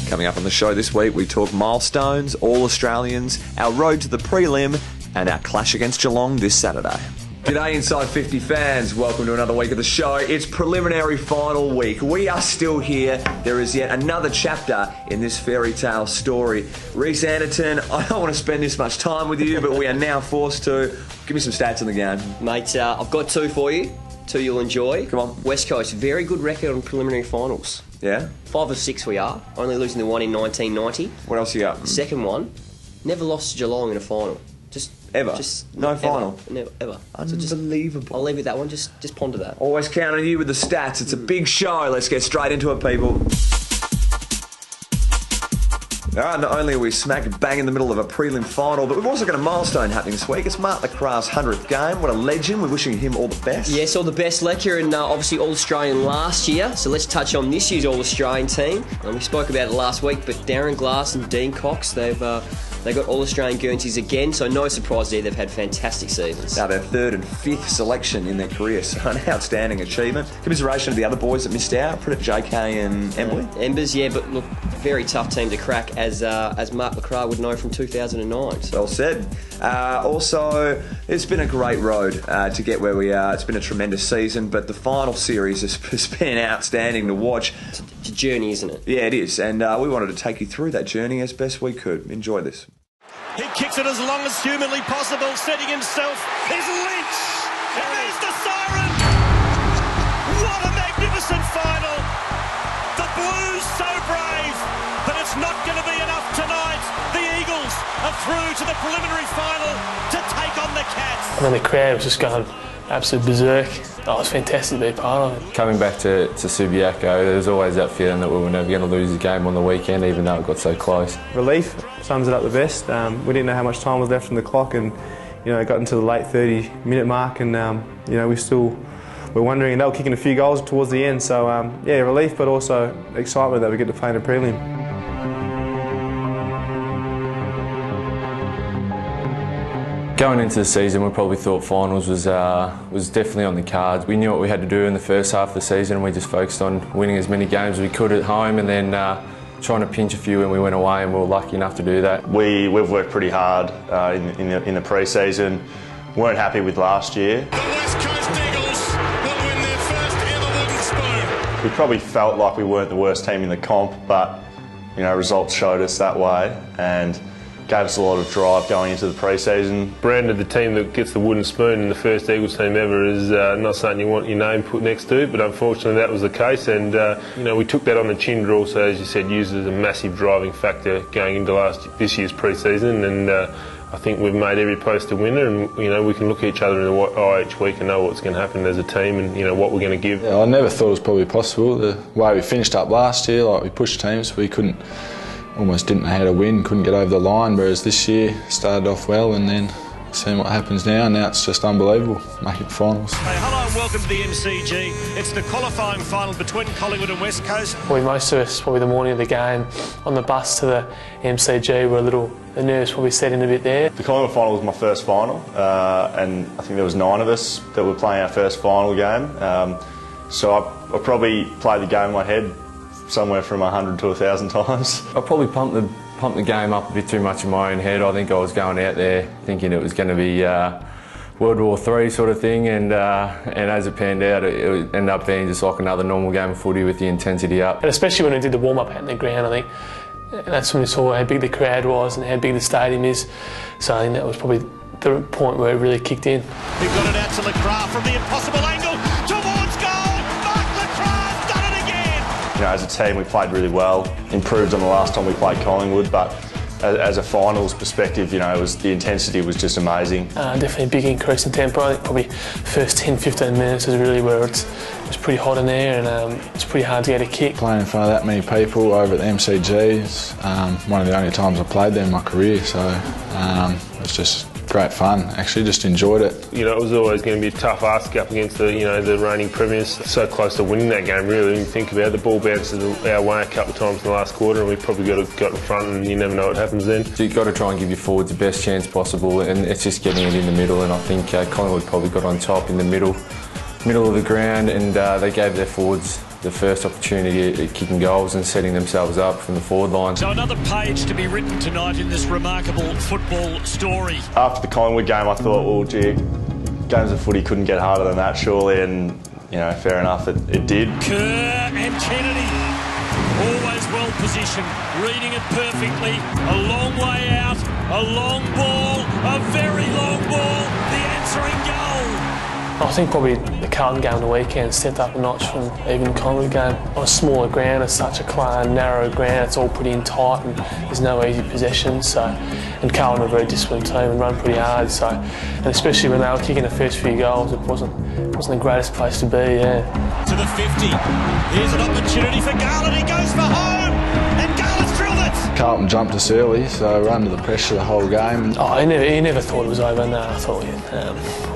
Coming up on the show this week, we talk milestones, All-Australians, our road to the prelim, and our clash against Geelong this Saturday. G'day Inside 50 fans, welcome to another week of the show. It's preliminary final week. We are still here. There is yet another chapter in this fairy tale story. Reece Anderton, I don't want to spend this much time with you, but we are now forced to. Give me some stats on the game. Mate, I've got two for you. Two you'll enjoy. Come on. West Coast, very good record on preliminary finals. Yeah? 5 of 6 we are, only losing the one in 1990. What else you got? Second one, never lost to Geelong in a final. Ever? No final? Never, ever. Unbelievable. I'll leave you that one, just ponder that. Always count on you with the stats. It's a big show. Let's get straight into it, people. Alright, not only are we smack bang in the middle of a prelim final, but we've also got a milestone happening this week. It's Mark Lecca's 100th game. What a legend. We're wishing him all the best. Yes, all the best, Lecca, and obviously All-Australian last year. So let's touch on this year's All-Australian team. We spoke about it last week, but Darren Glass and Dean Cox, they got All-Australian Guernseys again, so no surprise there, they've had fantastic seasons. Now their third and fifth selection in their career, so an outstanding achievement. Commiseration to the other boys that missed out, JK and Embley. Embers, yeah, but look, very tough team to crack, as Mark Lecca would know from 2009. So. Well said. Also, it's been a great road to get where we are. It's been a tremendous season, but the final series has been outstanding to watch. It's a journey, isn't it? Yeah, it is, and we wanted to take you through that journey as best we could. Enjoy this. He kicks it as long as humanly possible, setting himself is Lynch. And there's the siren. What a magnificent final. The Blues so brave, but it's not going to be enough tonight. The Eagles are through to the preliminary final to take on the Cats. And then the crowd was just going absolute berserk. Oh, it was fantastic to be part of it. Coming back to Subiaco, there was always that feeling that we were never going to lose the game on the weekend, even though it got so close. Relief sums it up the best. We didn't know how much time was left on the clock, and got into the late 30-minute mark, and we're wondering, and they were kicking a few goals towards the end. So yeah, relief, but also excitement that we get to play in a prelim. Going into the season, we probably thought finals was definitely on the cards. We knew what we had to do in the first half of the season, and we just focused on winning as many games as we could at home, and then trying to pinch a few when we went away, and we were lucky enough to do that. We've worked pretty hard in the pre-season. Weren't happy with last year. The West Coast Eagles will win their first ever wooden spoon. We probably felt like we weren't the worst team in the comp, but results showed us that way, and gave us a lot of drive going into the pre-season. Branded the team that gets the wooden spoon in the first Eagles team ever is not something you want your name put next to, but unfortunately that was the case, and we took that on the chin, but also, as you said, used it as a massive driving factor going into this year's pre-season, and I think we've made every post a winner, and we can look at each other in the eye each week and know what's going to happen as a team, and what we're going to give. Yeah, I never thought it was probably possible. The way we finished up last year, like we pushed teams, we almost didn't know how to win, couldn't get over the line, whereas this year started off well, and then seeing what happens now it's just unbelievable, making the finals. Hey, hello and welcome to the MCG. It's the qualifying final between Collingwood and West Coast. Probably most of us, probably the morning of the game, on the bus to the MCG, were the nerves probably set in a bit there. The Collingwood final was my first final, and I think there was 9 of us that were playing our first final game. So I probably played the game in my head somewhere from 100 to 1,000 times. I probably pumped the game up a bit too much in my own head. I think I was going out there thinking it was going to be World War III sort of thing, and as it panned out, it ended up being just like another normal game of footy with the intensity up. And especially when we did the warm-up out in the ground, I think, and that's when we saw how big the crowd was and how big the stadium is. So I think that was probably the point where it really kicked in. He got it out to Lecca from the impossible angle towards goal. Mark Lecca's done it again. As a team, we played really well, improved on the last time we played Collingwood, but as a finals perspective, the intensity was just amazing. Definitely a big increase in tempo. I think probably first 10-15 minutes is really where it's pretty hot in there, and it's pretty hard to get a kick. Playing in front of that many people over at the MCG is one of the only times I've played there in my career, so it's just great fun. Actually, just enjoyed it. It was always going to be a tough ask up against the reigning premiers. So close to winning that game, really. When you think about it, the ball bounces our way a couple of times in the last quarter, and we probably got in front, and you never know what happens then. So you've got to try and give your forwards the best chance possible, and it's just getting it in the middle. And I think Collingwood probably got on top in the middle of the ground, and they gave their forwards the first opportunity at kicking goals and setting themselves up from the forward line. So another page to be written tonight in this remarkable football story. After the Collingwood game, I thought, well, gee, games of footy couldn't get harder than that, surely, and fair enough, it did. Kerr and Kennedy, always well positioned, reading it perfectly. A long way out, a long ball, a very long ball, the answering goal. I think probably the Carlton game on the weekend stepped up a notch from even the Collingwood game. On a smaller ground, it's such a narrow ground, it's all pretty in tight and there's no easy possessions. And Carlton are a very disciplined team and run pretty hard. And especially when they were kicking the first few goals, it wasn't the greatest place to be. Yeah. To the 50. Here's an opportunity for Garland. He goes for home, and Garland's drilled it. Carlton jumped us early, so we're under the pressure the whole game. Oh, he never thought it was over. No, I thought it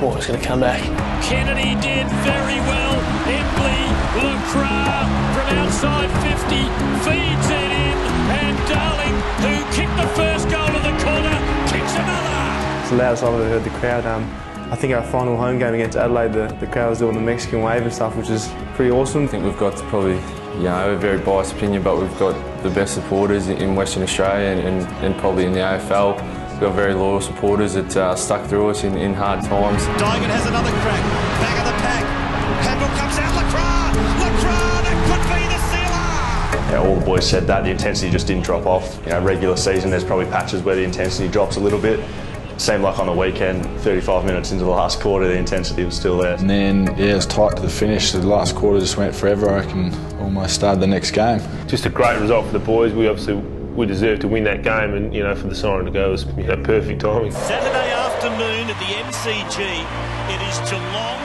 was going to come back. Kennedy did very well. Embley, Lecca from outside 50 feeds it in, and Darling, who kicked the first goal of the corner, kicks another. It's the loudest I've ever heard the crowd. I think our final home game against Adelaide, the crowd was doing the Mexican wave and stuff, which is pretty awesome. I think we've got probably, a very biased opinion, but we've got the best supporters in Western Australia and probably in the AFL. We've got very loyal supporters that stuck through us in hard times. Dygan has another crack, back of the pack. Handball comes out, Lecca, that could be the sealer. All the boys said that, the intensity just didn't drop off. Regular season, there's probably patches where the intensity drops a little bit. Seemed like on the weekend, 35 minutes into the last quarter, the intensity was still there. And then, it was tight to the finish. The last quarter just went forever. I reckon almost started the next game. Just a great result for the boys. We deserved to win that game, and for the siren to go was perfect timing. Saturday afternoon at the MCG, it is Geelong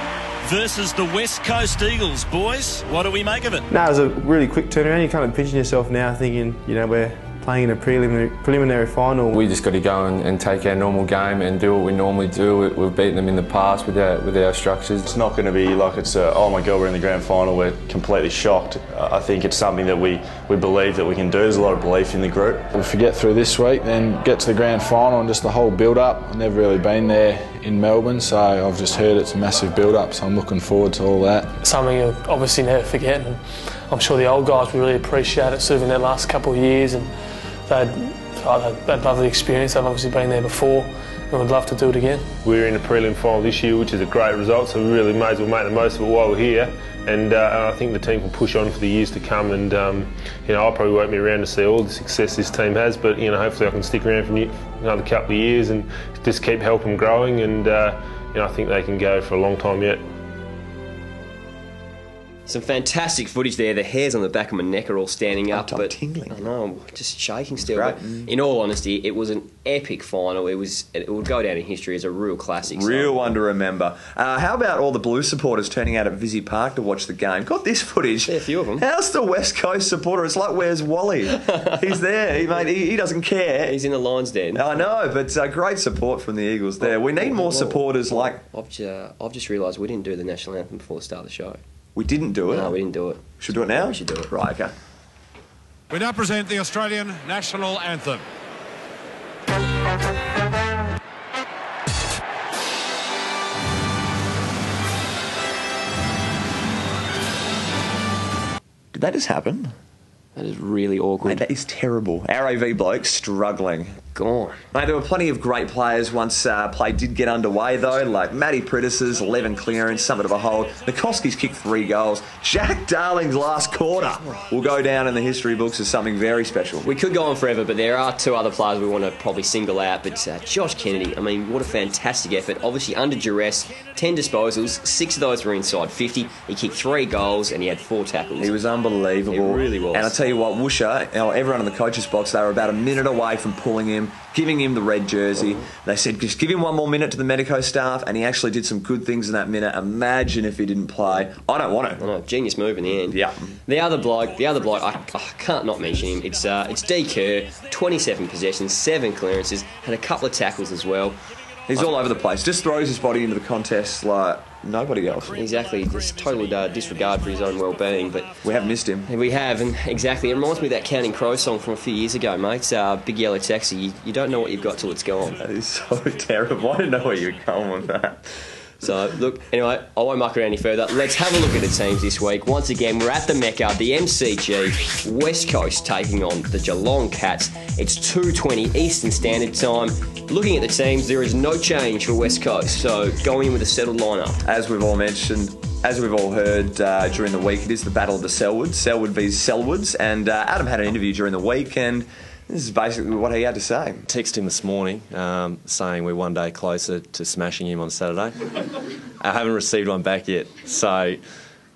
versus the West Coast Eagles. Boys, what do we make of it? No, it was a really quick turnaround. You're kind of pitching yourself now thinking, we're playing in a preliminary final. We just got to go and take our normal game and do what we normally do. We've beaten them in the past with our structures. It's not going to be like it's oh my God, we're in the grand final, we're completely shocked. I think it's something that we believe that we can do. There's a lot of belief in the group. If we get through this week, then get to the grand final and just the whole build-up. I've never really been there in Melbourne, so I've just heard it's a massive build-up, so I'm looking forward to all that. Something you'll obviously never forget, and I'm sure the old guys will really appreciate it, serving their last couple of years, and they'd love the experience. They've obviously been there before and would love to do it again. We're in a prelim final this year, which is a great result, so we really may as well make the most of it while we're here. And I think the team can push on for the years to come. And I probably won't be around to see all the success this team has, but hopefully I can stick around for another couple of years and just keep helping them growing. And I think they can go for a long time yet. Some fantastic footage there. The hairs on the back of my neck are all standing up. I'm tingling. I know, I'm just shaking still. Great. But in all honesty, it was an epic final. It would go down in history as a real classic. Real one to remember. How about all the Blue supporters turning out at Visy Park to watch the game? Got this footage. Yeah, a few of them. How's the West Coast supporter? It's like, where's Wally? He's there. He doesn't care. He's in the Lions den. I know, but great support from the Eagles there. We need more supporters like... I've just realised we didn't do the national anthem before the start of the show. We didn't do it? No, we didn't do it. Should we do it now? We should do it. Right, okay. We now present the Australian national anthem. Did that just happen? That is really awkward. Mate, that is terrible. Our AV bloke struggling. Gone. Mate, there were plenty of great players once play did get underway, though, like Matty Pritis's 11 clearance, something of a hold. Nikoski's kicked 3 goals. Jack Darling's last quarter will go down in the history books as something very special. We could go on forever, but there are 2 other players we want to probably single out. But Josh Kennedy, I mean, what a fantastic effort. Obviously under duress, 10 disposals, 6 of those were inside 50. He kicked 3 goals and he had 4 tackles. He was unbelievable. It really was. And I'll tell you what, Woosha, everyone in the coach's box, they were about a minute away from pulling him, giving him the red jersey. They said, just give him 1 more minute to the medico staff, and he actually did some good things in that minute. Imagine if he didn't play. I don't want to. I know, genius move in the end. Yeah. The other bloke, I can't not mention him. It's D. Kerr, 27 possessions, 7 clearances, had a couple of tackles as well. He's all over the place. Just throws his body into the contest like nobody else. Exactly, just total disregard for his own well-being. But we have missed him. We have, and exactly. It reminds me of that Counting Crow song from a few years ago, mate. Big Yellow Taxi. You don't know what you've got till it's gone. That is so terrible. I didn't know where you were going with that. So, look, anyway, I won't muck around any further. Let's have a look at the teams this week. Once again, we're at the Mecca, the MCG, West Coast taking on the Geelong Cats. It's 2:20 Eastern Standard Time. Looking at the teams, there is no change for West Coast, so going in with a settled lineup. As we've all mentioned, as we've all heard during the week, it is the battle of the Selwoods, Selwood v Selwoods, and Adam had an interview during the week, and this is basically what he had to say. Texted him this morning saying we're one day closer to smashing him on Saturday. I haven't received one back yet, so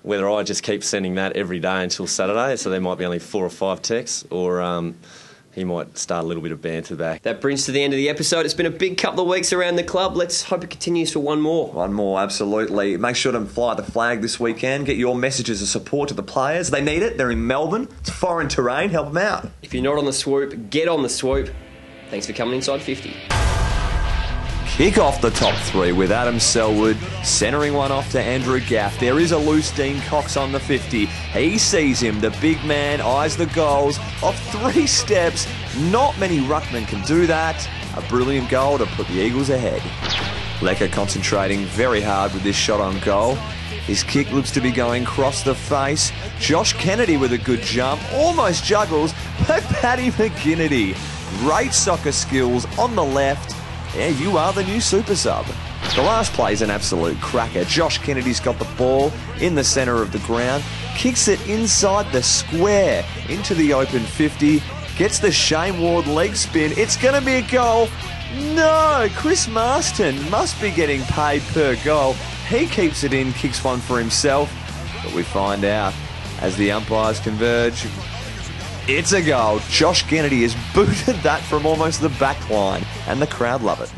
whether I just keep sending that every day until Saturday, so there might be only 4 or 5 texts, or he might start a little bit of banter back. That brings to the end of the episode. It's been a big couple of weeks around the club. Let's hope it continues for one more. One more, absolutely. Make sure to fly the flag this weekend. Get your messages of support to the players. They need it. They're in Melbourne. It's foreign terrain. Help them out. If you're not on the swoop, get on the swoop. Thanks for coming inside 50. Kick off the top 3 with Adam Selwood centering one off to Andrew Gaff. There is a loose Dean Cox on the 50. He sees him. The big man eyes the goals off 3 steps. Not many ruckmen can do that. A brilliant goal to put the Eagles ahead. Lecca concentrating very hard with this shot on goal. His kick looks to be going across the face. Josh Kennedy with a good jump. Almost juggles, but Paddy McGinnity. Great soccer skills on the left. Yeah, you are the new super sub. The last play's an absolute cracker. Josh Kennedy's got the ball in the centre of the ground, kicks it inside the square into the open 50, gets the Shane Ward leg spin. It's going to be a goal. No, Chris Marston must be getting paid per goal. He keeps it in, kicks one for himself, but we find out as the umpires converge. It's a goal. Josh Kennedy has booted that from almost the back line, and the crowd love it.